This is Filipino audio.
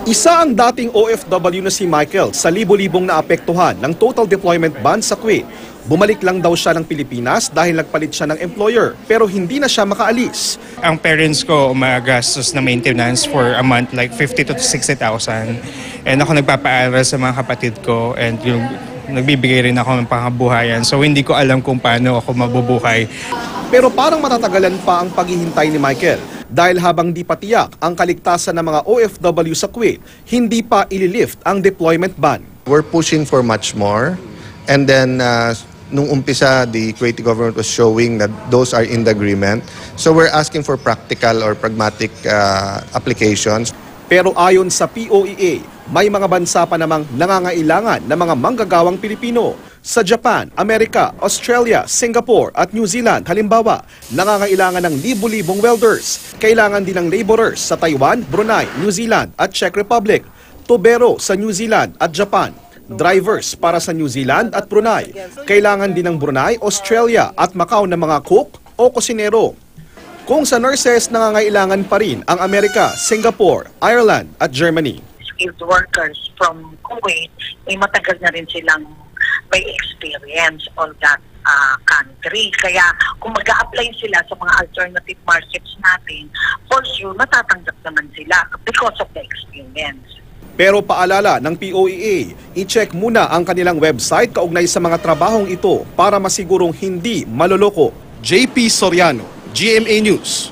Isa ang dating OFW na si Michael sa libo-libong naapektuhan ng total deployment ban sa Kuwait. Bumalik lang daw siya ng Pilipinas dahil nagpalit siya ng employer pero hindi na siya makaalis. Ang parents ko umagastos na maintenance for a month like 50 to 60,000. And ako nagpapaaral sa mga kapatid ko and yung nagbibigay rin ako ng panghabuhayan. So hindi ko alam kung paano ako mabubuhay. Pero parang matatagalan pa ang paghihintay ni Michael dahil habang di pa tiyak ang kaligtasan ng mga OFW sa Kuwait, hindi pa ililift ang deployment ban. We're pushing for much more. And then, nung umpisa, the Kuwaiti government was showing that those are in the agreement. So we're asking for practical or pragmatic applications. Pero ayon sa POEA, may mga bansa pa namang nangangailangan ng mga manggagawang Pilipino. Sa Japan, Amerika, Australia, Singapore at New Zealand, halimbawa, nangangailangan ng libu-libong welders. Kailangan din ng laborers sa Taiwan, Brunei, New Zealand at Czech Republic. Tubero sa New Zealand at Japan. Drivers para sa New Zealand at Brunei. Kailangan din ng Brunei, Australia at Macau ng mga cook o kusinero. Kung sa nurses, nangangailangan pa rin ang Amerika, Singapore, Ireland at Germany. Skilled workers from Kuwait, matagal na rin silang may experience on that country. Kaya kung mag-a-apply sila sa mga alternative markets natin, for sure, matatanggap naman sila because of the experience. Pero paalala ng POEA, i-check muna ang kanilang website kaugnay sa mga trabahong ito para masigurong hindi maloloko. JP Soriano, GMA News.